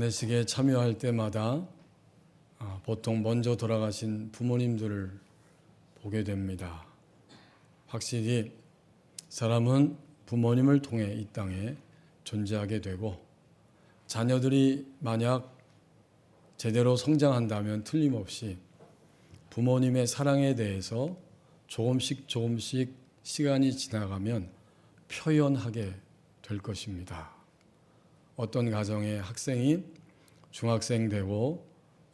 장례식에 참여할 때마다 보통 먼저 돌아가신 부모님들을 보게 됩니다. 확실히 사람은 부모님을 통해 이 땅에 존재하게 되고, 자녀들이 만약 제대로 성장한다면 틀림없이 부모님의 사랑에 대해서 조금씩 시간이 지나가면 표현하게 될 것입니다. 어떤 가정의 학생이 중학생 되고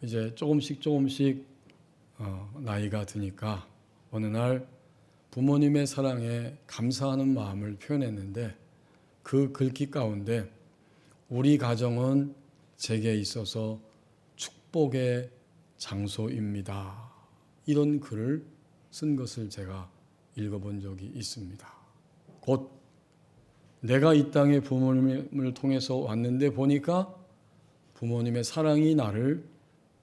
이제 조금씩 나이가 드니까 어느 날 부모님의 사랑에 감사하는 마음을 표현했는데, 그 글귀 가운데 우리 가정은 제게 있어서 축복의 장소입니다, 이런 글을 쓴 것을 제가 읽어본 적이 있습니다. 곧 내가 이 땅에 부모님을 통해서 왔는데 보니까 부모님의 사랑이 나를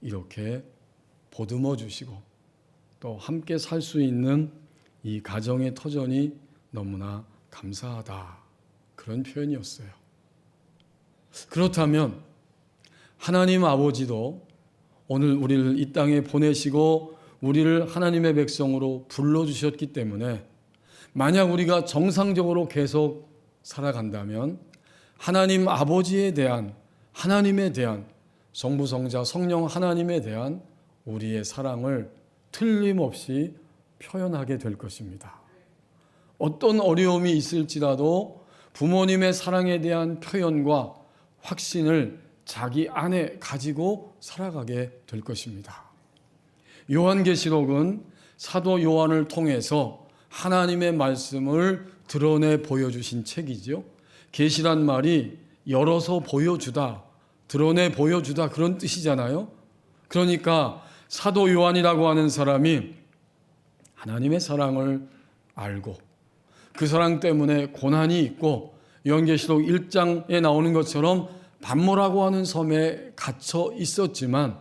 이렇게 보듬어 주시고 또 함께 살 수 있는 이 가정의 터전이 너무나 감사하다, 그런 표현이었어요. 그렇다면 하나님 아버지도 오늘 우리를 이 땅에 보내시고 우리를 하나님의 백성으로 불러주셨기 때문에, 만약 우리가 정상적으로 계속 살아간다면 하나님 아버지에 대한, 하나님에 대한, 성부 성자 성령 하나님에 대한 우리의 사랑을 틀림없이 표현하게 될 것입니다. 어떤 어려움이 있을지라도 부모님의 사랑에 대한 표현과 확신을 자기 안에 가지고 살아가게 될 것입니다. 요한계시록은 사도 요한을 통해서 하나님의 말씀을 드러내 보여주신 책이죠. 계시란 말이 열어서 보여주다, 드러내 보여주다, 그런 뜻이잖아요. 그러니까 사도 요한이라고 하는 사람이 하나님의 사랑을 알고 그 사랑 때문에 고난이 있고, 요한계시록 1장에 나오는 것처럼 반모라고 하는 섬에 갇혀 있었지만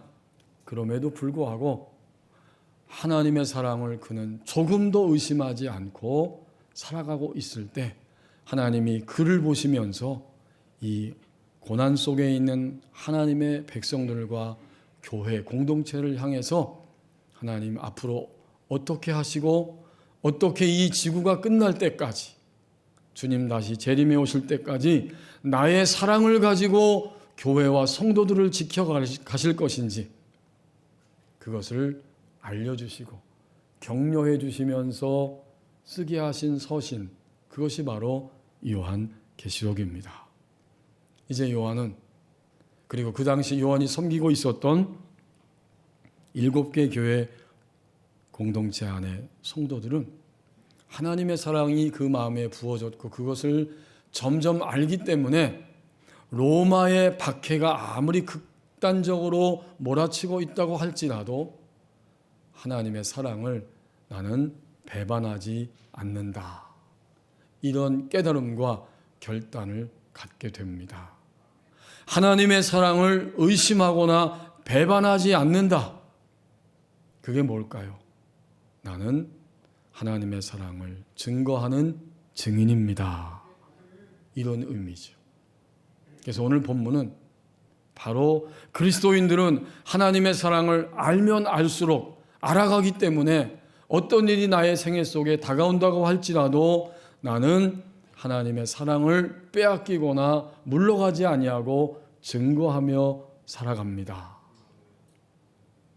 그럼에도 불구하고 하나님의 사랑을 그는 조금도 의심하지 않고 살아가고 있을 때, 하나님이 그를 보시면서 이 고난 속에 있는 하나님의 백성들과 교회 공동체를 향해서 하나님 앞으로 어떻게 하시고 어떻게 이 지구가 끝날 때까지, 주님 다시 재림해 오실 때까지 나의 사랑을 가지고 교회와 성도들을 지켜가실 것인지, 그것을 알려주시고 격려해 주시면서 쓰게 하신 서신, 그것이 바로 요한계시록입니다. 이제 요한은, 그리고 그 당시 요한이 섬기고 있었던 7개 교회 공동체 안의 성도들은 하나님의 사랑이 그 마음에 부어졌고 그것을 점점 알기 때문에 로마의 박해가 아무리 극단적으로 몰아치고 있다고 할지라도 하나님의 사랑을 나는 배반하지 않는다, 이런 깨달음과 결단을 갖게 됩니다. 하나님의 사랑을 의심하거나 배반하지 않는다. 그게 뭘까요? 나는 하나님의 사랑을 증거하는 증인입니다, 이런 의미죠. 그래서 오늘 본문은 바로 그리스도인들은 하나님의 사랑을 알면 알수록, 알아가기 때문에 어떤 일이 나의 생애 속에 다가온다고 할지라도 나는 하나님의 사랑을 빼앗기거나 물러가지 아니하고 증거하며 살아갑니다.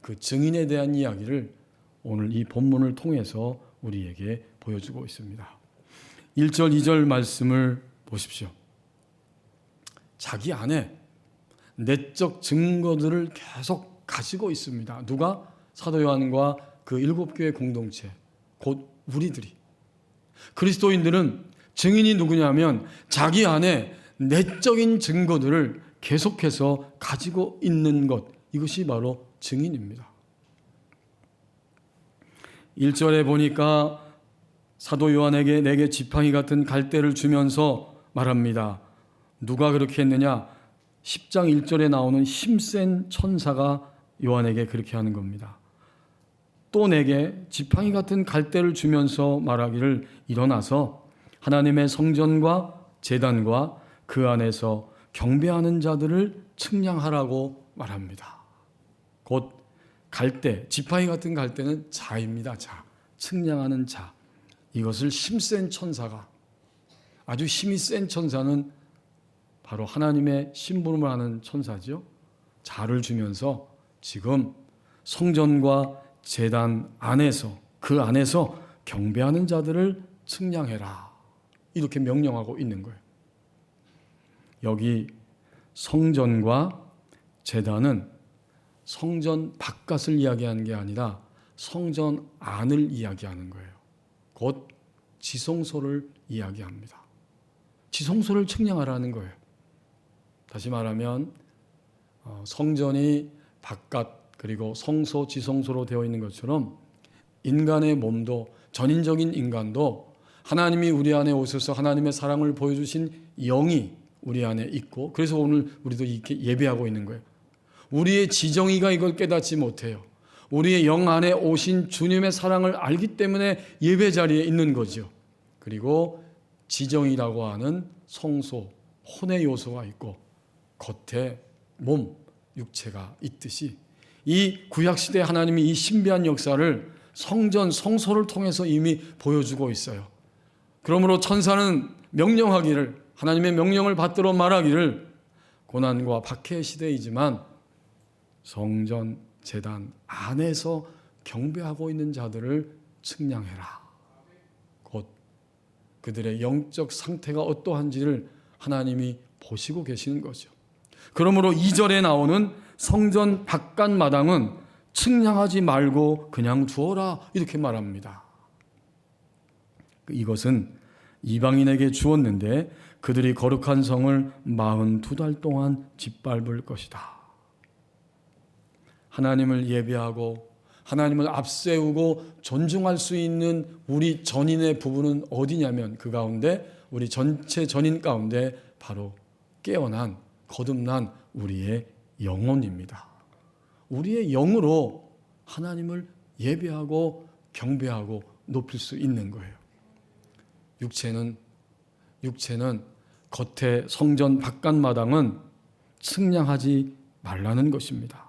그 증인에 대한 이야기를 오늘 이 본문을 통해서 우리에게 보여주고 있습니다. 1절 2절 말씀을 보십시오. 자기 안에 내적 증거들을 계속 가지고 있습니다. 누가? 사도 요한과 그 7교회 공동체, 곧 우리들이. 그리스도인들은 증인이 누구냐면 자기 안에 내적인 증거들을 계속해서 가지고 있는 것, 이것이 바로 증인입니다. 1절에 보니까 사도 요한에게 내게 지팡이 같은 갈대를 주면서 말합니다. 누가 그렇게 했느냐? 10장 1절에 나오는 힘센 천사가 요한에게 그렇게 하는 겁니다. 또 내게 지팡이 같은 갈대를 주면서 말하기를, 일어나서 하나님의 성전과 제단과 그 안에서 경배하는 자들을 측량하라고 말합니다. 곧 갈대, 지팡이 같은 갈대는 자입니다. 자, 측량하는 자. 이것을 힘센 천사가, 아주 힘이 센 천사는 바로 하나님의 심부름을 하는 천사죠. 자를 주면서 지금 성전과 제단 안에서, 그 안에서 경배하는 자들을 측량해라, 이렇게 명령하고 있는 거예요. 여기 성전과 제단은 성전 바깥을 이야기하는 게 아니라 성전 안을 이야기하는 거예요. 곧 지성소를 이야기합니다. 지성소를 측량하라는 거예요. 다시 말하면 성전이 바깥 그리고 성소, 지성소로 되어 있는 것처럼 인간의 몸도, 전인적인 인간도 하나님이 우리 안에 오셔서 하나님의 사랑을 보여주신 영이 우리 안에 있고, 그래서 오늘 우리도 이렇게 예배하고 있는 거예요. 우리의 지정의가 이걸 깨닫지 못해요. 우리의 영 안에 오신 주님의 사랑을 알기 때문에 예배 자리에 있는 거죠. 그리고 지정이라고 하는 성소, 혼의 요소가 있고 겉에 몸, 육체가 있듯이 이 구약시대 하나님이 이 신비한 역사를 성전, 성소를 통해서 이미 보여주고 있어요. 그러므로 천사는 명령하기를, 하나님의 명령을 받들어 말하기를, 고난과 박해의 시대이지만 성전, 제단 안에서 경배하고 있는 자들을 측량해라. 곧 그들의 영적 상태가 어떠한지를 하나님이 보시고 계시는 거죠. 그러므로 2절에 나오는 성전 바깥 마당은 측량하지 말고 그냥 두어라, 이렇게 말합니다. 이것은 이방인에게 주었는데 그들이 거룩한 성을 42달 동안 짓밟을 것이다. 하나님을 예배하고 하나님을 앞세우고 존중할 수 있는 우리 전인의 부분은 어디냐면 그 가운데, 우리 전체 전인 가운데 바로 깨어난, 거듭난 우리의 영혼입니다. 우리의 영으로 하나님을 예배하고 경배하고 높일 수 있는 거예요. 육체는 겉에 성전 바깥 마당은 측량하지 말라는 것입니다.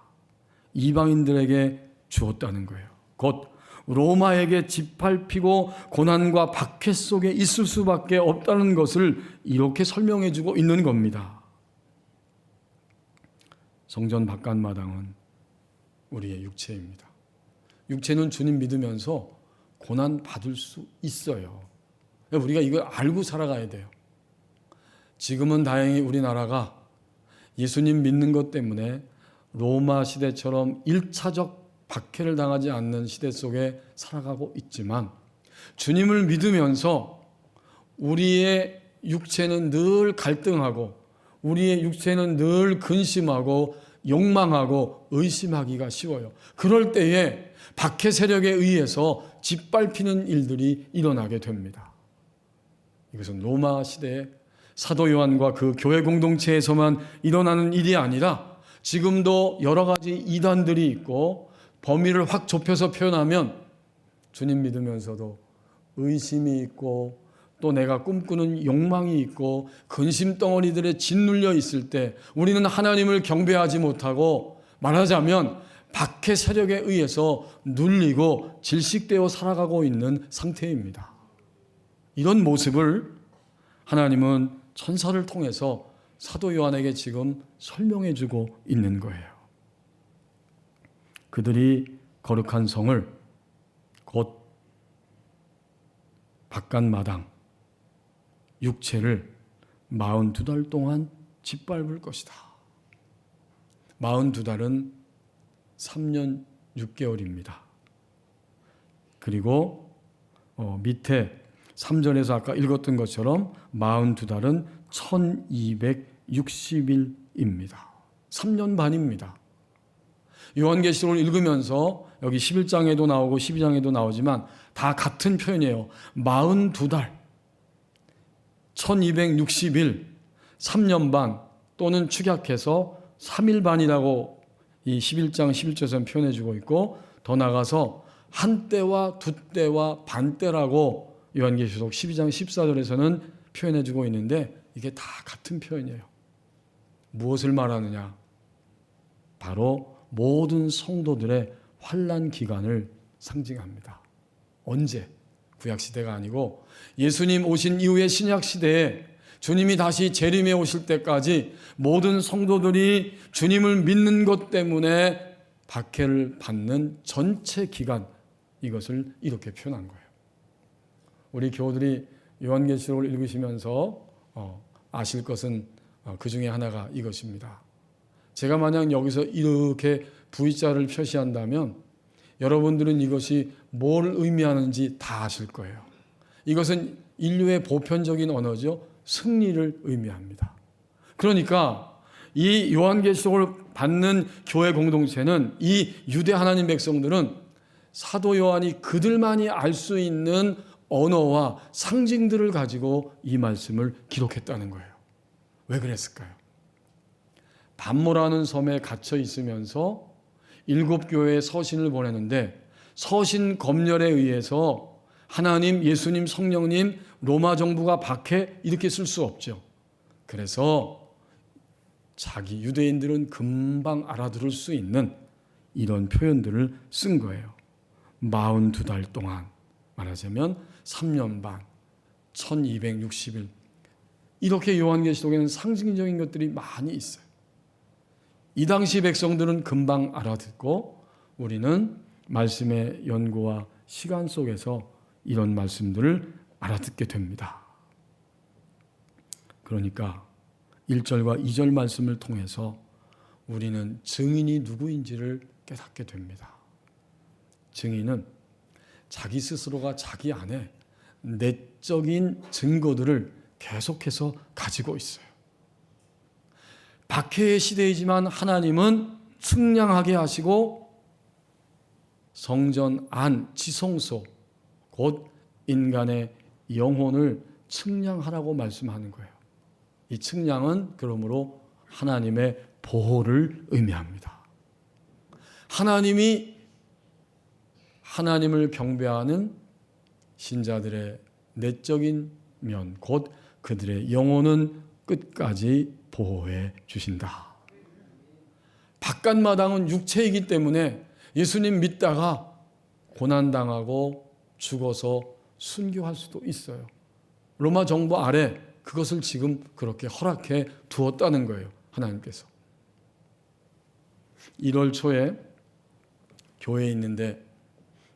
이방인들에게 주었다는 거예요. 곧 로마에게 짓밟히고 고난과 박해 속에 있을 수밖에 없다는 것을 이렇게 설명해 주고 있는 겁니다. 성전 바깥 마당은 우리의 육체입니다. 육체는 주님 믿으면서 고난 받을 수 있어요. 우리가 이걸 알고 살아가야 돼요. 지금은 다행히 우리나라가 예수님 믿는 것 때문에 로마 시대처럼 1차적 박해를 당하지 않는 시대 속에 살아가고 있지만, 주님을 믿으면서 우리의 육체는 늘 갈등하고 우리의 육체는 늘 근심하고 욕망하고 의심하기가 쉬워요. 그럴 때에 박해 세력에 의해서 짓밟히는 일들이 일어나게 됩니다. 이것은 로마 시대의 사도 요한과 그 교회 공동체에서만 일어나는 일이 아니라 지금도 여러 가지 이단들이 있고, 범위를 확 좁혀서 표현하면 주님 믿으면서도 의심이 있고 또 내가 꿈꾸는 욕망이 있고 근심 덩어리들에 짓눌려 있을 때 우리는 하나님을 경배하지 못하고, 말하자면 박해 세력에 의해서 눌리고 질식되어 살아가고 있는 상태입니다. 이런 모습을 하나님은 천사를 통해서 사도 요한에게 지금 설명해 주고 있는 거예요. 그들이 거룩한 성을, 곧 바깥 마당, 육체를 42달 동안 짓밟을 것이다. 42달은 3년 6개월입니다. 그리고 밑에 3절에서 아까 읽었던 것처럼 42달은 1260일입니다. 3년 반입니다. 요한계시록을 읽으면서 여기 11장에도 나오고 12장에도 나오지만 다 같은 표현이에요. 42달, 1260일, 3년 반 또는 축약해서 3일 반이라고 이 11장 11절에서는 표현해주고 있고, 더 나가서 한때와 두때와 반때라고 요한계시록 12장 14절에서는 표현해주고 있는데, 이게 다 같은 표현이에요. 무엇을 말하느냐? 바로 모든 성도들의 환난 기간을 상징합니다. 언제? 구약시대가 아니고 예수님 오신 이후의 신약시대에 주님이 다시 재림해 오실 때까지 모든 성도들이 주님을 믿는 것 때문에 박해를 받는 전체 기간, 이것을 이렇게 표현한 거예요. 우리 교우들이 요한계시록을 읽으시면서 아실 것은 그 중에 하나가 이것입니다. 제가 만약 여기서 이렇게 V자를 표시한다면 여러분들은 이것이 뭘 의미하는지 다 아실 거예요. 이것은 인류의 보편적인 언어죠. 승리를 의미합니다. 그러니까 이 요한계시록을 받는 교회 공동체는, 이 유대 하나님 백성들은 사도 요한이 그들만이 알 수 있는 언어와 상징들을 가지고 이 말씀을 기록했다는 거예요. 왜 그랬을까요? 반모라는 섬에 갇혀 있으면서 7교회의 서신을 보내는데 서신 검열에 의해서 하나님, 예수님, 성령님, 로마 정부가 박해, 이렇게 쓸 수 없죠. 그래서 자기 유대인들은 금방 알아들을 수 있는 이런 표현들을 쓴 거예요. 42달 동안, 말하자면 3년 반, 1260일. 이렇게 요한계시록에는 상징적인 것들이 많이 있어요. 이 당시 백성들은 금방 알아듣고 우리는 말씀의 연고와 시간 속에서 이런 말씀들을 알아듣게 됩니다. 그러니까 1절과 2절 말씀을 통해서 우리는 증인이 누구인지를 깨닫게 됩니다. 증인은 자기 스스로가 자기 안에 내적인 증거들을 계속해서 가지고 있어요. 박해의 시대이지만 하나님은 측량하게 하시고 성전 안, 지성소, 곧 인간의 영혼을 측량하라고 말씀하는 거예요. 이 측량은 그러므로 하나님의 보호를 의미합니다. 하나님을 경배하는 신자들의 내적인 면, 곧 그들의 영혼은 끝까지 보호해 주신다. 바깥마당은 육체이기 때문에 예수님 믿다가 고난당하고 죽어서 순교할 수도 있어요. 로마 정부 아래 그것을 지금 그렇게 허락해 두었다는 거예요. 하나님께서. 1월 초에 교회에 있는데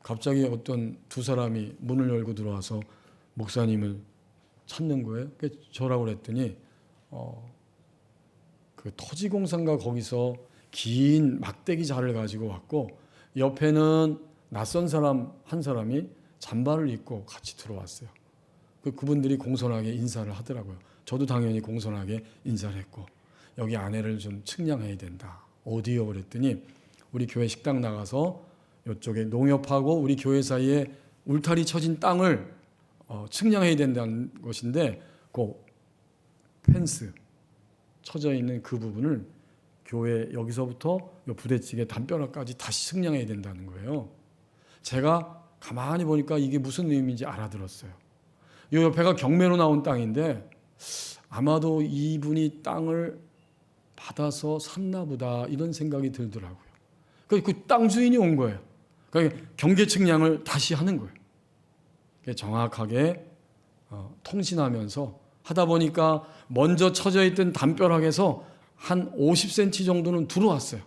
갑자기 어떤 두 사람이 문을 열고 들어와서 목사님을 찾는 거예요. 저라고 그랬더니 그 토지공사인가 거기서 긴 막대기 자를 가지고 왔고 옆에는 낯선 사람 한 사람이 잠바를 입고 같이 들어왔어요. 그분들이 공손하게 인사를 하더라고요. 저도 당연히 공손하게 인사를 했고 여기 아내를 좀 측량해야 된다. 어디요? 그랬더니 우리 교회 식당 나가서 이쪽에 농협하고 우리 교회 사이에 울타리 쳐진 땅을 측량해야 된다는 것인데 그 펜스 쳐져 있는 그 부분을 교회 여기서부터 부대찌개 담벼락까지 다시 측량해야 된다는 거예요. 제가 가만히 보니까 이게 무슨 의미인지 알아들었어요. 이 옆에가 경매로 나온 땅인데 아마도 이분이 땅을 받아서 샀나 보다 이런 생각이 들더라고요. 그 땅 주인이 온 거예요. 그러니까 경계 측량을 다시 하는 거예요. 정확하게 통신하면서 하다 보니까 먼저 쳐져 있던 담벼락에서 한 50cm 정도는 들어왔어요.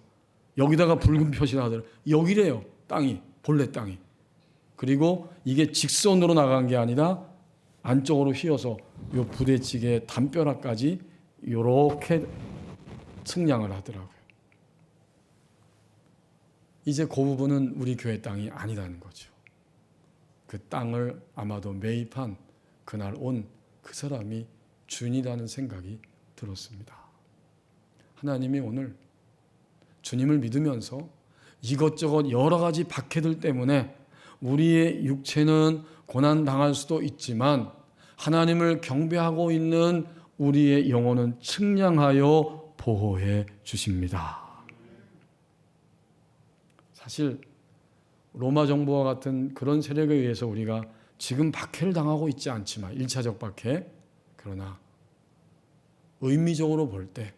여기다가 붉은 표시를 하더라고요. 여기래요. 땅이, 본래 땅이. 그리고 이게 직선으로 나간 게 아니라 안쪽으로 휘어서 요 부대찌개 담벼락까지 이렇게 측량을 하더라고요. 이제 그 부분은 우리 교회 땅이 아니라는 거죠. 그 땅을 아마도 매입한 그날 온 그 사람이 주인이라는 생각이 들었습니다. 하나님이 오늘 주님을 믿으면서 이것저것 여러 가지 박해들 때문에 우리의 육체는 고난당할 수도 있지만 하나님을 경배하고 있는 우리의 영혼은 측량하여 보호해 주십니다. 사실 로마 정부와 같은 그런 세력에 의해서 우리가 지금 박해를 당하고 있지 않지만 1차적 박해, 그러나 의미적으로 볼 때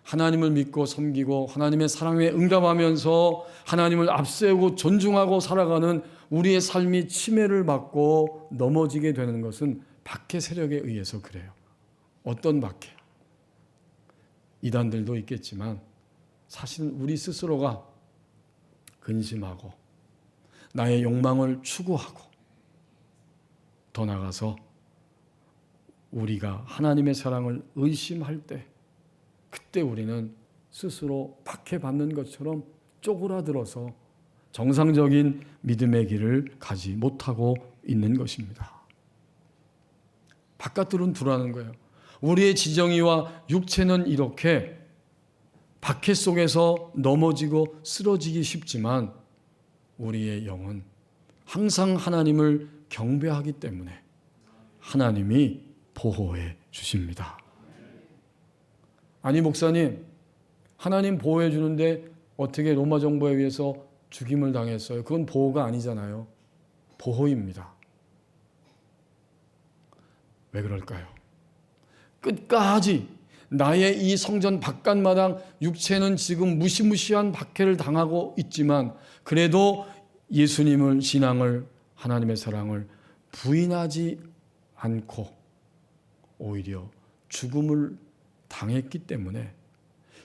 하나님을 믿고 섬기고 하나님의 사랑에 응답하면서 하나님을 앞세우고 존중하고 살아가는 우리의 삶이 침해를 받고 넘어지게 되는 것은 밖의 세력에 의해서 그래요. 어떤 밖에? 이단들도 있겠지만 사실은 우리 스스로가 근심하고 나의 욕망을 추구하고 더 나아가서 우리가 하나님의 사랑을 의심할 때 그때 우리는 스스로 박해받는 것처럼 쪼그라들어서 정상적인 믿음의 길을 가지 못하고 있는 것입니다. 바깥으로는 두라는 거예요. 우리의 지정의와 육체는 이렇게 박해 속에서 넘어지고 쓰러지기 쉽지만 우리의 영은 항상 하나님을 경배하기 때문에 하나님이 보호해 주십니다. 아니 목사님, 하나님 보호해 주는데 어떻게 로마 정부에 의해서 죽임을 당했어요? 그건 보호가 아니잖아요. 보호입니다. 왜 그럴까요? 끝까지 나의 이 성전 바깥마당 육체는 지금 무시무시한 박해를 당하고 있지만 그래도 예수님을, 신앙을, 하나님의 사랑을 부인하지 않고 오히려 죽음을 당했기 때문에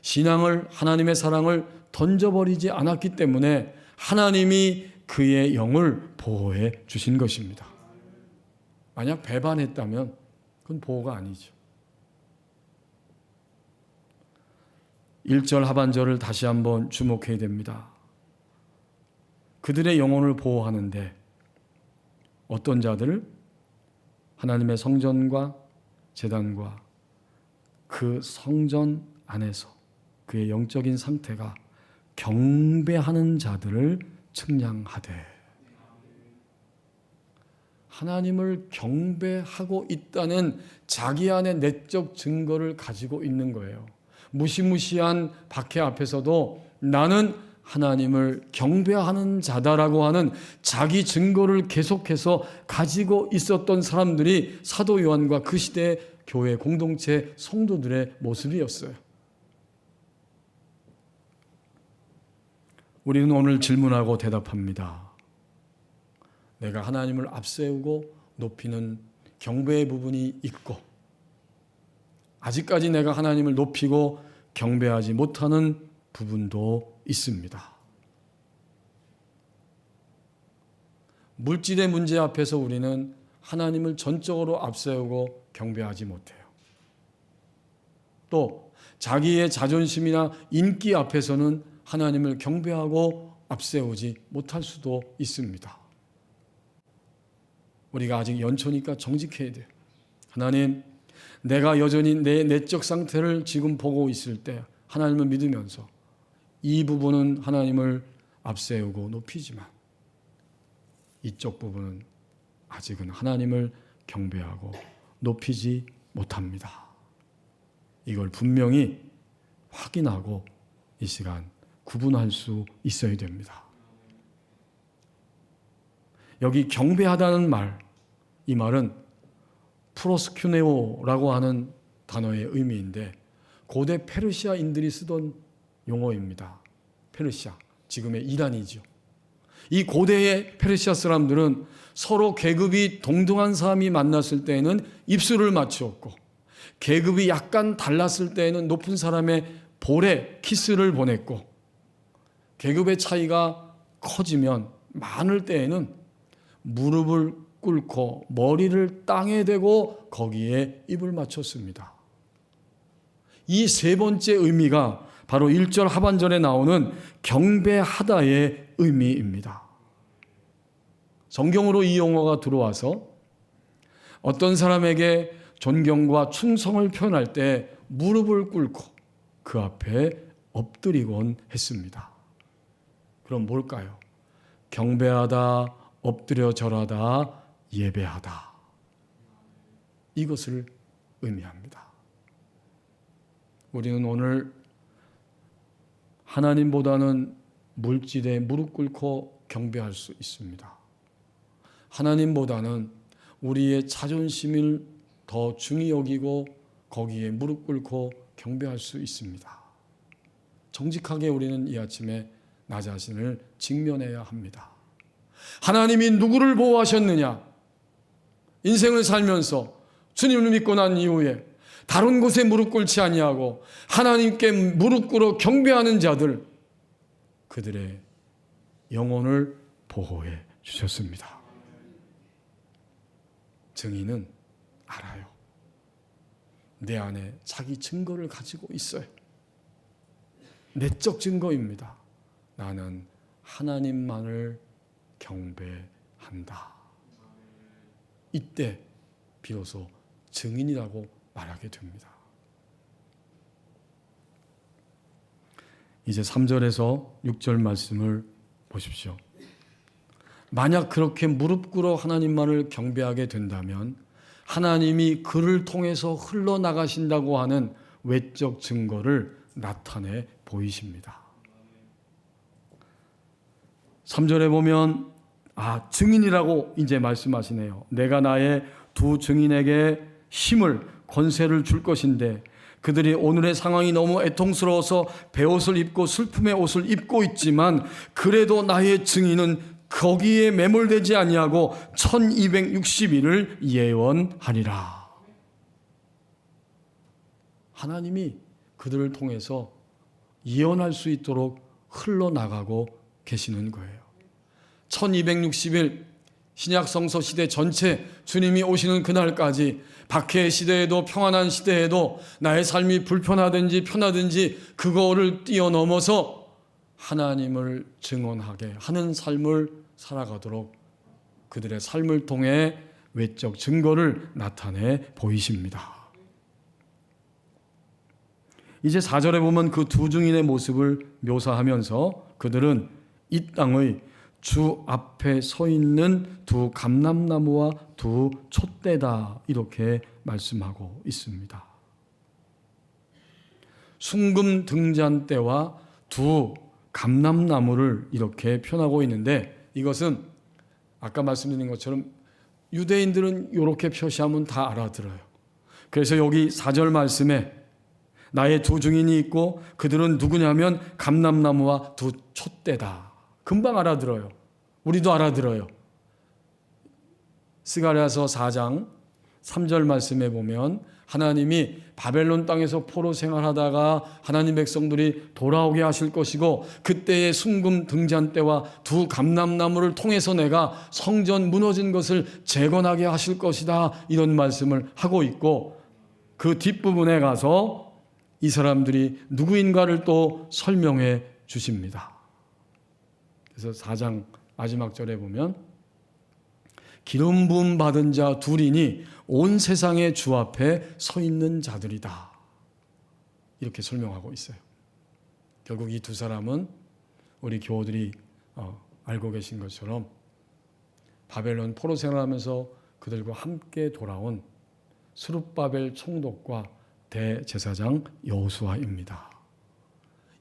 신앙을, 하나님의 사랑을 던져버리지 않았기 때문에 하나님이 그의 영을 보호해 주신 것입니다. 만약 배반했다면 그건 보호가 아니죠. 1절 하반절을 다시 한번 주목해야 됩니다. 그들의 영혼을 보호하는데 어떤 자들을? 하나님의 성전과 제단과 그 성전 안에서 그의 영적인 상태가 경배하는 자들을 측량하되, 하나님을 경배하고 있다는 자기 안의 내적 증거를 가지고 있는 거예요. 무시무시한 박해 앞에서도 나는 하나님을 경배하는 자다라고 하는 자기 증거를 계속해서 가지고 있었던 사람들이 사도 요한과 그 시대의 교회 공동체 성도들의 모습이었어요. 우리는 오늘 질문하고 대답합니다. 내가 하나님을 앞세우고 높이는 경배의 부분이 있고 아직까지 내가 하나님을 높이고 경배하지 못하는 부분도 있습니다. 물질의 문제 앞에서 우리는 하나님을 전적으로 앞세우고 경배하지 못해요. 또 자기의 자존심이나 인기 앞에서는 하나님을 경배하고 앞세우지 못할 수도 있습니다. 우리가 아직 연초니까 정직해야 돼요. 하나님, 내가 여전히 내 내적 상태를 지금 보고 있을 때 하나님을 믿으면서 이 부분은 하나님을 앞세우고 높이지만 이쪽 부분은 아직은 하나님을 경배하고 높이지 못합니다. 이걸 분명히 확인하고 이 시간 구분할 수 있어야 됩니다. 여기 경배하다는 말, 이 말은 프로스큐네오라고 하는 단어의 의미인데 고대 페르시아인들이 쓰던 용어입니다. 페르시아, 지금의 이란이죠. 이 고대의 페르시아 사람들은 서로 계급이 동등한 사람이 만났을 때에는 입술을 맞추었고 계급이 약간 달랐을 때에는 높은 사람의 볼에 키스를 보냈고 계급의 차이가 커지면 많을 때에는 무릎을 꿇고 머리를 땅에 대고 거기에 입을 맞췄습니다. 이 세 번째 의미가 바로 1절 하반절에 나오는 경배하다의 의미입니다. 성경으로 이 용어가 들어와서 어떤 사람에게 존경과 충성을 표현할 때 무릎을 꿇고 그 앞에 엎드리곤 했습니다. 그럼 뭘까요? 경배하다, 엎드려 절하다, 예배하다. 이것을 의미합니다. 우리는 오늘 하나님보다는 물질에 무릎 꿇고 경배할 수 있습니다. 하나님보다는 우리의 자존심을 더 중히 여기고 거기에 무릎 꿇고 경배할 수 있습니다. 정직하게 우리는 이 아침에 나 자신을 직면해야 합니다. 하나님이 누구를 보호하셨느냐? 인생을 살면서 주님을 믿고 난 이후에 다른 곳에 무릎 꿇지 아니하고 하나님께 무릎 꿇어 경배하는 자들, 그들의 영혼을 보호해 주셨습니다. 증인은 알아요. 내 안에 자기 증거를 가지고 있어요. 내적 증거입니다. 나는 하나님만을 경배한다. 이때 비로소 증인이라고 말하게 됩니다. 이제 3절에서 6절 말씀을 보십시오. 만약 그렇게 무릎 꿇어 하나님만을 경배하게 된다면 하나님이 그를 통해서 흘러나가신다고 하는 외적 증거를 나타내 보이십니다. 3절에 보면 증인이라고 이제 말씀하시네요. 내가 나의 두 증인에게 힘을, 권세를 줄 것인데 그들이 오늘의 상황이 너무 애통스러워서 베옷을 입고 슬픔의 옷을 입고 있지만 그래도 나의 증인은 거기에 매몰되지 아니하고 1260일을 예언하리라. 하나님이 그들을 통해서 예언할 수 있도록 흘러나가고 계시는 거예요. 1260일 신약 성서 시대 전체, 주님이 오시는 그날까지 박해의 시대에도 평안한 시대에도 나의 삶이 불편하든지 편하든지 그거를 뛰어넘어서 하나님을 증언하게 하는 삶을 살아가도록 그들의 삶을 통해 외적 증거를 나타내 보이십니다. 이제 4절에 보면 그 두 증인의 모습을 묘사하면서 그들은 이 땅의 주 앞에 서 있는 두 감람나무와 두 촛대다, 이렇게 말씀하고 있습니다. 순금 등잔 때와 두 감람나무를 이렇게 표현하고 있는데, 이것은 아까 말씀드린 것처럼 유대인들은 이렇게 표시하면 다 알아들어요. 그래서 여기 4절 말씀에 나의 두 증인이 있고 그들은 누구냐면 감람나무와 두 촛대다. 금방 알아들어요. 우리도 알아들어요. 스가랴서 4장 3절 말씀에 보면 하나님이 바벨론 땅에서 포로 생활하다가 하나님 백성들이 돌아오게 하실 것이고 그때의 순금 등잔 때와 두 감람나무를 통해서 내가 성전 무너진 것을 재건하게 하실 것이다, 이런 말씀을 하고 있고, 그 뒷부분에 가서 이 사람들이 누구인가를 또 설명해 주십니다. 그래서 4장 마지막 절에 보면 기름 부음 받은 자 둘이니 온 세상의 주 앞에 서 있는 자들이다, 이렇게 설명하고 있어요. 결국 이 두 사람은 우리 교우들이 알고 계신 것처럼 바벨론 포로 생활하면서 그들과 함께 돌아온 스룹바벨 총독과 대제사장 여호수아입니다.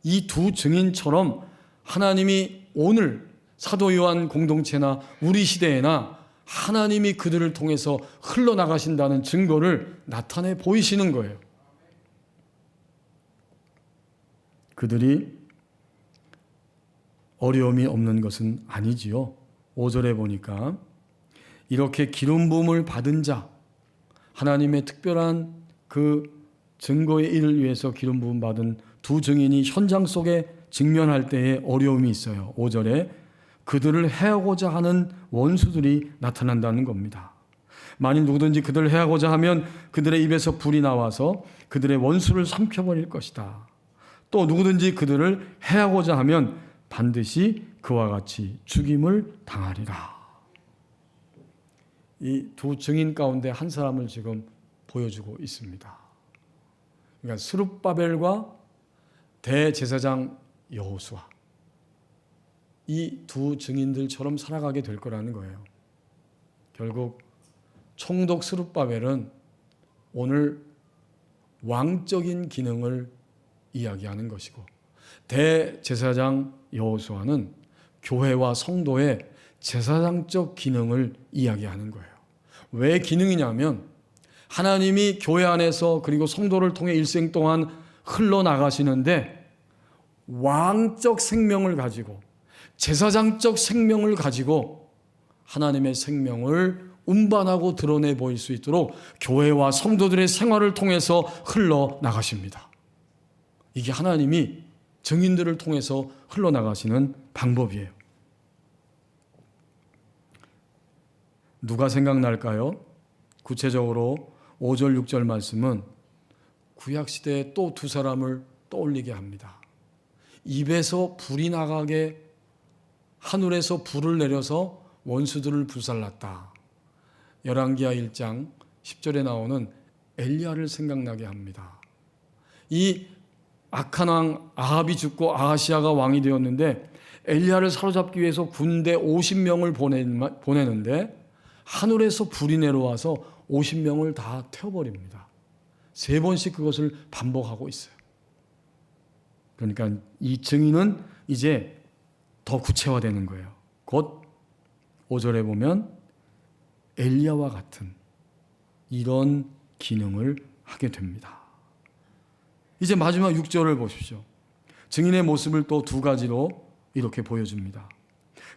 이 두 증인처럼 하나님이 오늘 사도 요한 공동체나 우리 시대에나 하나님이 그들을 통해서 흘러나가신다는 증거를 나타내 보이시는 거예요. 그들이 어려움이 없는 것은 아니지요. 5절에 보니까 이렇게 기름 부음을 받은 자, 하나님의 특별한 그 증거의 일을 위해서 기름 부음 받은 두 증인이 현장 속에 직면할 때에 어려움이 있어요. 5절에 그들을 해하고자 하는 원수들이 나타난다는 겁니다. 만일 누구든지 그들을 해하고자 하면 그들의 입에서 불이 나와서 그들의 원수를 삼켜버릴 것이다. 또 누구든지 그들을 해하고자 하면 반드시 그와 같이 죽임을 당하리라. 이 두 증인 가운데 한 사람을 지금 보여주고 있습니다. 그러니까 스룹바벨과 대제사장 여호수아, 이 두 증인들처럼 살아가게 될 거라는 거예요. 결국 총독 스룹바벨은 오늘 왕적인 기능을 이야기하는 것이고, 대제사장 여호수아는 교회와 성도의 제사장적 기능을 이야기하는 거예요. 왜 기능이냐면 하나님이 교회 안에서 그리고 성도를 통해 일생 동안 흘러나가시는데 왕적 생명을 가지고 제사장적 생명을 가지고 하나님의 생명을 운반하고 드러내 보일 수 있도록 교회와 성도들의 생활을 통해서 흘러나가십니다. 이게 하나님이 증인들을 통해서 흘러나가시는 방법이에요. 누가 생각날까요? 구체적으로 5절 6절 말씀은 구약시대에 또 두 사람을 떠올리게 합니다. 입에서 불이 나가게 하늘에서 불을 내려서 원수들을 불살랐다. 열왕기하 1장 10절에 나오는 엘리야를 생각나게 합니다. 이 악한 왕 아합이 죽고 아하시야가 왕이 되었는데 엘리야를 사로잡기 위해서 군대 50명을 보내는데 하늘에서 불이 내려와서 50명을 다 태워버립니다. 3번씩 그것을 반복하고 있어요. 그러니까 이 증인은 이제 더 구체화되는 거예요. 곧 5절에 보면 엘리야와 같은 이런 기능을 하게 됩니다. 이제 마지막 6절을 보십시오. 증인의 모습을 또 두 가지로 이렇게 보여줍니다.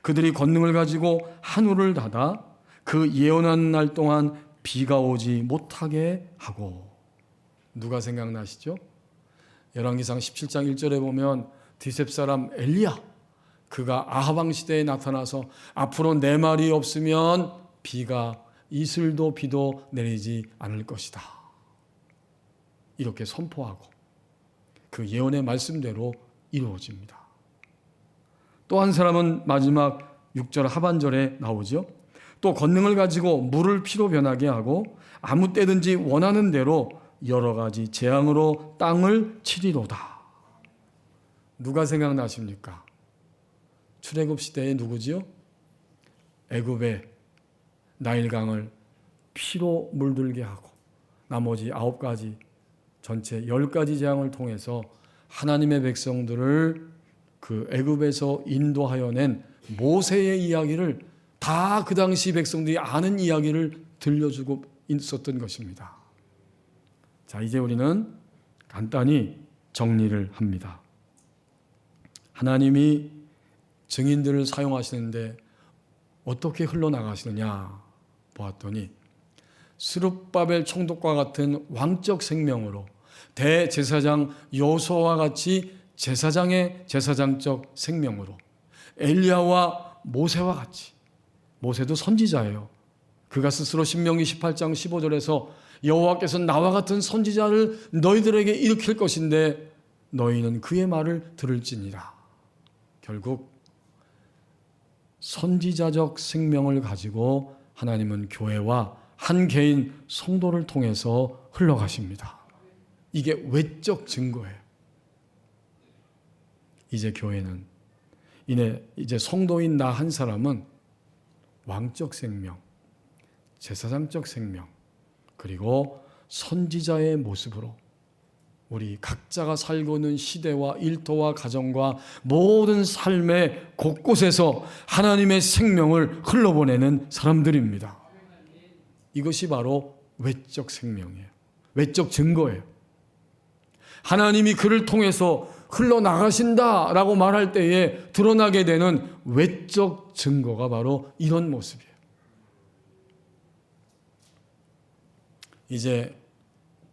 그들이 권능을 가지고 하늘을 닫아 그 예언한 날 동안 비가 오지 못하게 하고. 누가 생각나시죠? 열왕기상 17장 1절에 보면 디셉 사람 엘리야, 그가 아합 왕 시대에 나타나서 앞으로 내 말이 없으면 비가 이슬도 비도 내리지 않을 것이다. 이렇게 선포하고 그 예언의 말씀대로 이루어집니다. 또 한 사람은 마지막 6절 하반절에 나오죠. 또 권능을 가지고 물을 피로 변하게 하고 아무 때든지 원하는 대로 여러 가지 재앙으로 땅을 치리로다. 누가 생각나십니까? 출애굽 시대에 누구지요? 애굽의 나일강을 피로 물들게 하고 나머지 9가지 전체 10가지 재앙을 통해서 하나님의 백성들을 그 애굽에서 인도하여 낸 모세의 이야기를 다 그 당시 백성들이 아는 이야기를 들려주고 있었던 것입니다. 자, 이제 우리는 간단히 정리를 합니다. 하나님이 증인들을 사용하시는데 어떻게 흘러나가시느냐 보았더니 스룹바벨 총독과 같은 왕적 생명으로 대제사장 여호수아와 같이 제사장의 제사장적 생명으로 엘리야와 모세와 같이, 모세도 선지자예요. 그가 스스로 신명기 18장 15절에서 여호와께서 나와 같은 선지자를 너희들에게 일으킬 것인데 너희는 그의 말을 들을지니라. 결국 선지자적 생명을 가지고 하나님은 교회와 한 개인 성도를 통해서 흘러가십니다. 이게 외적 증거예요. 이제 교회는 이제 성도인 나 한 사람은 왕적 생명, 제사장적 생명, 그리고 선지자의 모습으로 우리 각자가 살고 있는 시대와 일터와 가정과 모든 삶의 곳곳에서 하나님의 생명을 흘러보내는 사람들입니다. 이것이 바로 외적 생명이에요. 외적 증거예요. 하나님이 그를 통해서 흘러나가신다라고 말할 때에 드러나게 되는 외적 증거가 바로 이런 모습이에요. 이제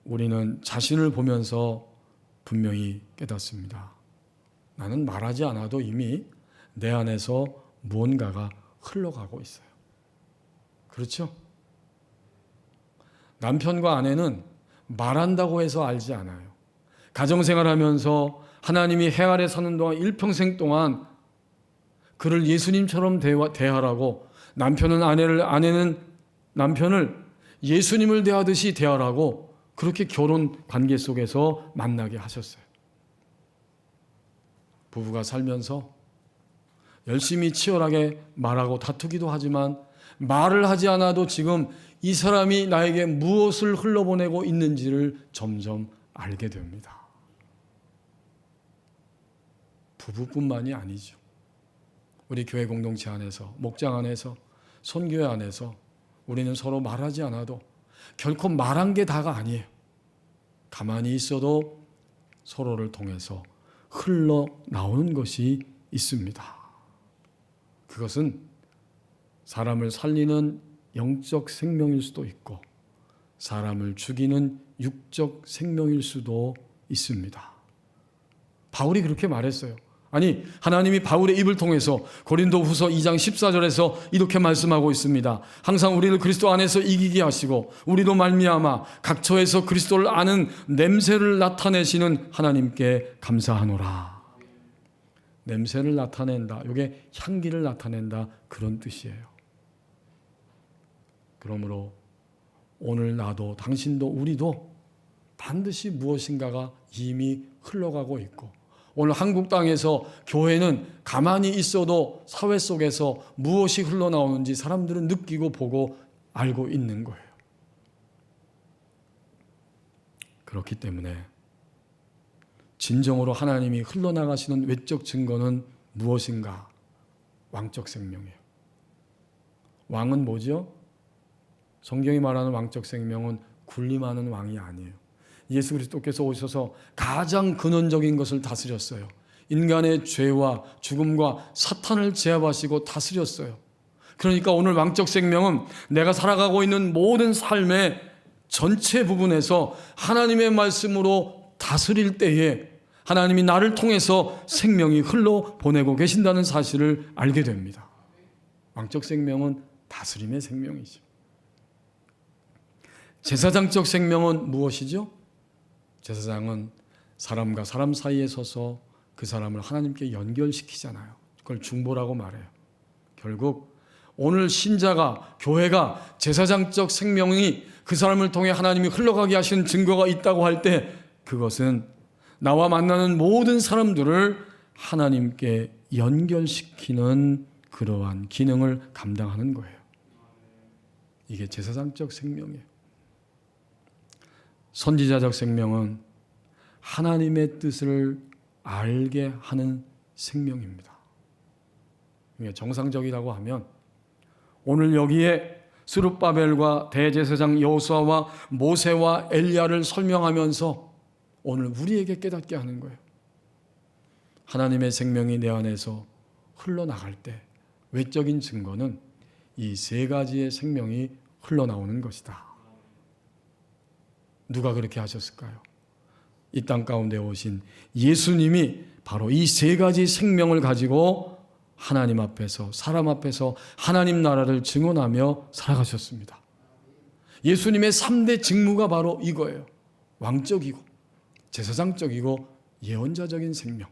우리는 자신을 보면서 분명히 깨닫습니다. 나는 말하지 않아도 이미 내 안에서 무언가가 흘러가고 있어요. 그렇죠? 남편과 아내는 말한다고 해서 알지 않아요. 가정생활하면서 하나님이 해 아래 사는 동안 일평생 동안 그를 예수님처럼 대하라고 아내는 남편을 예수님을 대하듯이 대하라고 그렇게 결혼 관계 속에서 만나게 하셨어요. 부부가 살면서 열심히 치열하게 말하고 다투기도 하지만 말을 하지 않아도 지금 이 사람이 나에게 무엇을 흘러보내고 있는지를 점점 알게 됩니다. 부부뿐만이 아니죠. 우리 교회 공동체 안에서, 목장 안에서, 선교회 안에서 우리는 서로 말하지 않아도 결코 말한 게 다가 아니에요. 가만히 있어도 서로를 통해서 흘러나오는 것이 있습니다. 그것은 사람을 살리는 영적 생명일 수도 있고 사람을 죽이는 육적 생명일 수도 있습니다. 바울이 그렇게 말했어요. 아니, 하나님이 바울의 입을 통해서 고린도후서 2장 14절에서 이렇게 말씀하고 있습니다. 항상 우리를 그리스도 안에서 이기게 하시고 우리로 말미암아 각처에서 그리스도를 아는 냄새를 나타내시는 하나님께 감사하노라. 냄새를 나타낸다. 이게 향기를 나타낸다. 그런 뜻이에요. 그러므로 오늘 나도 당신도 우리도 반드시 무엇인가가 이미 흘러가고 있고 오늘 한국 땅에서 교회는 가만히 있어도 사회 속에서 무엇이 흘러나오는지 사람들은 느끼고 보고 알고 있는 거예요. 그렇기 때문에 진정으로 하나님이 흘러나가시는 외적 증거는 무엇인가? 왕적 생명이에요. 왕은 뭐죠? 성경이 말하는 왕적 생명은 군림하는 왕이 아니에요. 예수 그리스도께서 오셔서 가장 근원적인 것을 다스렸어요. 인간의 죄와 죽음과 사탄을 제압하시고 다스렸어요. 그러니까 오늘 왕적 생명은 내가 살아가고 있는 모든 삶의 전체 부분에서 하나님의 말씀으로 다스릴 때에 하나님이 나를 통해서 생명이 흘러보내고 계신다는 사실을 알게 됩니다. 왕적 생명은 다스림의 생명이죠. 제사장적 생명은 무엇이죠? 제사장은 사람과 사람 사이에 서서 그 사람을 하나님께 연결시키잖아요. 그걸 중보라고 말해요. 결국 오늘 신자가, 교회가 제사장적 생명이 그 사람을 통해 하나님이 흘러가게 하시는 증거가 있다고 할 때 그것은 나와 만나는 모든 사람들을 하나님께 연결시키는 그러한 기능을 감당하는 거예요. 이게 제사장적 생명이에요. 선지자적 생명은 하나님의 뜻을 알게 하는 생명입니다. 정상적이라고 하면 오늘 여기에 스룹바벨과 대제사장 여호수아와 모세와 엘리야를 설명하면서 오늘 우리에게 깨닫게 하는 거예요. 하나님의 생명이 내 안에서 흘러나갈 때 외적인 증거는 이 세 가지의 생명이 흘러나오는 것이다. 누가 그렇게 하셨을까요? 이 땅 가운데 오신 예수님이 바로 이 세 가지 생명을 가지고 하나님 앞에서, 사람 앞에서 하나님 나라를 증언하며 살아가셨습니다. 예수님의 3대 직무가 바로 이거예요. 왕적이고 제사장적이고 예언자적인 생명.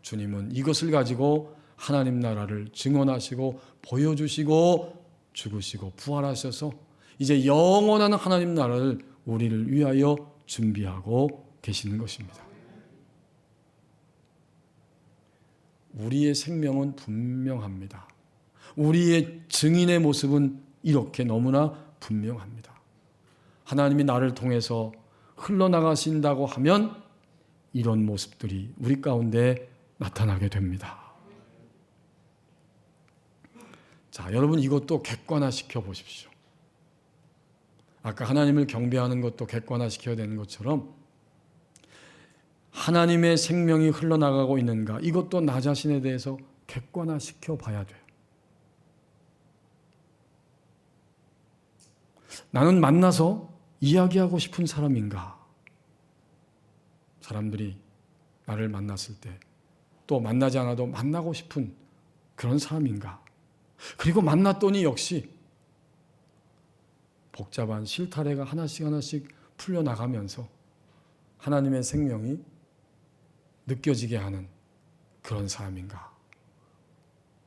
주님은 이것을 가지고 하나님 나라를 증언하시고 보여주시고 죽으시고 부활하셔서 이제 영원한 하나님 나라를 우리를 위하여 준비하고 계시는 것입니다. 우리의 생명은 분명합니다. 우리의 증인의 모습은 이렇게 너무나 분명합니다. 하나님이 나를 통해서 흘러나가신다고 하면 이런 모습들이 우리 가운데 나타나게 됩니다. 자, 여러분 이것도 객관화시켜 보십시오. 아까 하나님을 경배하는 것도 객관화시켜야 되는 것처럼 하나님의 생명이 흘러나가고 있는가, 이것도 나 자신에 대해서 객관화시켜 봐야 돼요. 나는 만나서 이야기하고 싶은 사람인가? 사람들이 나를 만났을 때 또 만나지 않아도 만나고 싶은 그런 사람인가? 그리고 만났더니 역시 복잡한 실타래가 하나씩 하나씩 풀려나가면서 하나님의 생명이 느껴지게 하는 그런 사람인가?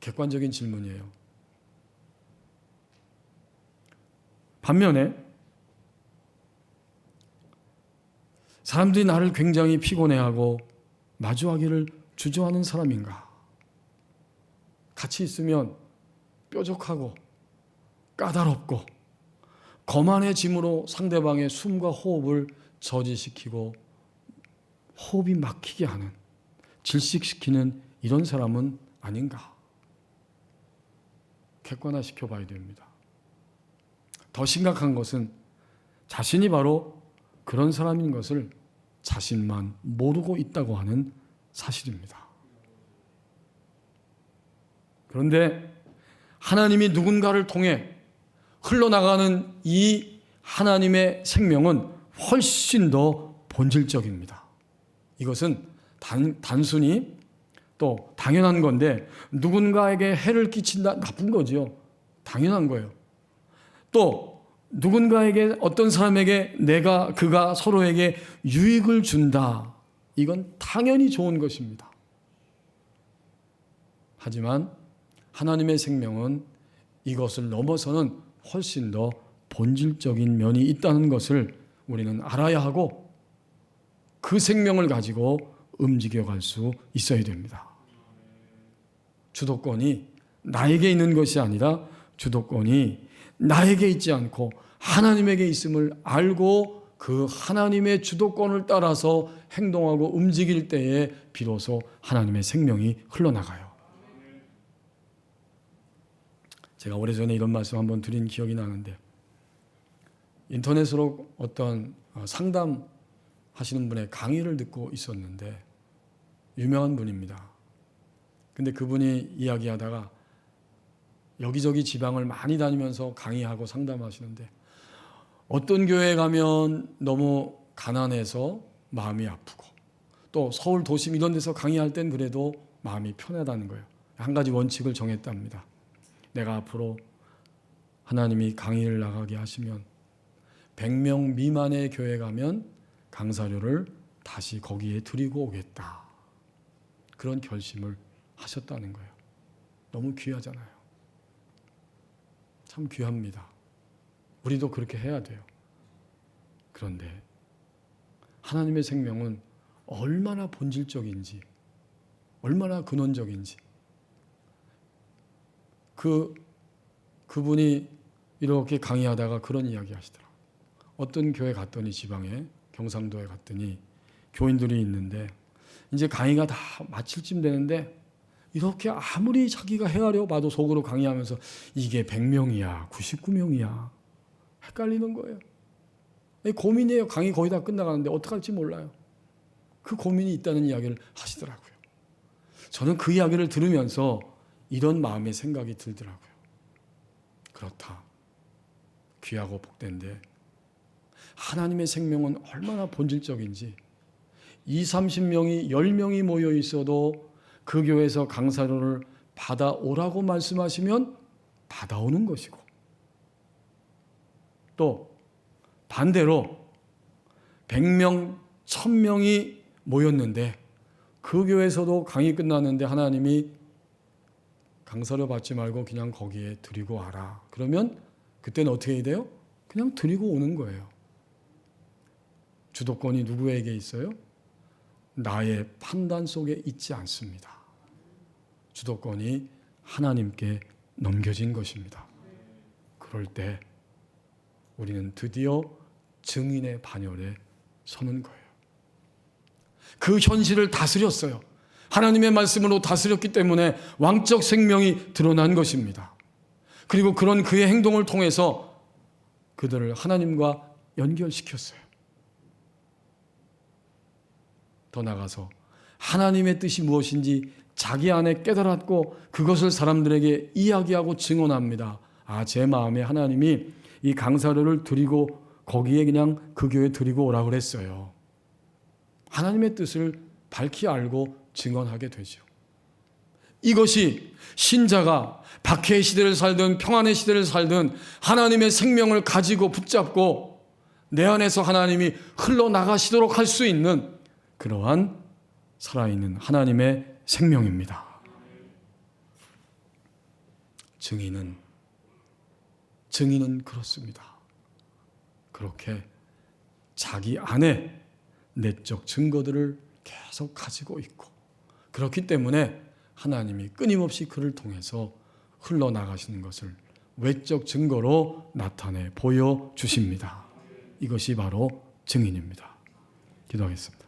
객관적인 질문이에요. 반면에 사람들이 나를 굉장히 피곤해하고 마주하기를 주저하는 사람인가? 같이 있으면 뾰족하고 까다롭고 거만해짐으로 상대방의 숨과 호흡을 저지시키고 호흡이 막히게 하는, 질식시키는 이런 사람은 아닌가? 객관화시켜 봐야 됩니다. 더 심각한 것은 자신이 바로 그런 사람인 것을 자신만 모르고 있다고 하는 사실입니다. 그런데 하나님이 누군가를 통해 흘러나가는 이 하나님의 생명은 훨씬 더 본질적입니다. 이것은 단순히 또 당연한 건데 누군가에게 해를 끼친다, 나쁜 거죠. 당연한 거예요. 또 누군가에게, 어떤 사람에게 그가 서로에게 유익을 준다, 이건 당연히 좋은 것입니다. 하지만 하나님의 생명은 이것을 넘어서는 훨씬 더 본질적인 면이 있다는 것을 우리는 알아야 하고 그 생명을 가지고 움직여갈 수 있어야 됩니다. 주도권이 나에게 있는 것이 아니라 주도권이 나에게 있지 않고 하나님에게 있음을 알고 그 하나님의 주도권을 따라서 행동하고 움직일 때에 비로소 하나님의 생명이 흘러나가요. 제가 오래전에 이런 말씀 한번 드린 기억이 나는데, 인터넷으로 어떤 상담하시는 분의 강의를 듣고 있었는데, 유명한 분입니다. 근데 그분이 이야기하다가 여기저기 지방을 많이 다니면서 강의하고 상담하시는데, 어떤 교회에 가면 너무 가난해서 마음이 아프고, 또 서울 도심 이런 데서 강의할 땐 그래도 마음이 편하다는 거예요. 한 가지 원칙을 정했답니다. 내가 앞으로 하나님이 강의를 나가게 하시면 100명 미만의 교회 가면 강사료를 다시 거기에 드리고 오겠다. 그런 결심을 하셨다는 거예요. 너무 귀하잖아요. 참 귀합니다. 우리도 그렇게 해야 돼요. 그런데 하나님의 생명은 얼마나 본질적인지, 얼마나 근원적인지, 그분이 이렇게 강의하다가 그런 이야기 하시더라고요. 어떤 교회 갔더니, 지방에 경상도에 갔더니 교인들이 있는데 이제 강의가 다 마칠 쯤 되는데 이렇게 아무리 자기가 헤아려 봐도 속으로 강의하면서 이게 100명이야 99명이야 헷갈리는 거예요. 고민이에요. 강의 거의 다 끝나가는데 어떡할지 몰라요. 그 고민이 있다는 이야기를 하시더라고요. 저는 그 이야기를 들으면서 이런 마음의 생각이 들더라고요. 그렇다. 귀하고 복된데 하나님의 생명은 얼마나 본질적인지, 20, 30명이 10명이 모여 있어도 그 교회에서 강사료를 받아오라고 말씀하시면 받아오는 것이고, 또 반대로 100명, 1000명이 모였는데 그 교회에서도 강의 끝났는데 하나님이 강사료 받지 말고 그냥 거기에 드리고 와라. 그러면 그때는 어떻게 해야 돼요? 그냥 드리고 오는 거예요. 주도권이 누구에게 있어요? 나의 판단 속에 있지 않습니다. 주도권이 하나님께 넘겨진 것입니다. 그럴 때 우리는 드디어 증인의 반열에 서는 거예요. 그 현실을 다스렸어요. 하나님의 말씀으로 다스렸기 때문에 왕적 생명이 드러난 것입니다. 그리고 그런 그의 행동을 통해서 그들을 하나님과 연결시켰어요. 더 나아가서 하나님의 뜻이 무엇인지 자기 안에 깨달았고 그것을 사람들에게 이야기하고 증언합니다. 제 마음에 하나님이 이 강사료를 드리고 거기에 그냥 그 교회에 드리고 오라고 그랬어요. 하나님의 뜻을 밝히 알고 증언하게 되죠. 이것이 신자가 박해의 시대를 살든 평안의 시대를 살든 하나님의 생명을 가지고 붙잡고 내 안에서 하나님이 흘러나가시도록 할 수 있는 그러한 살아있는 하나님의 생명입니다. 증인은 그렇습니다. 그렇게 자기 안에 내적 증거들을 계속 가지고 있고, 그렇기 때문에 하나님이 끊임없이 그를 통해서 흘러나가시는 것을 외적 증거로 나타내 보여주십니다. 이것이 바로 증인입니다. 기도하겠습니다.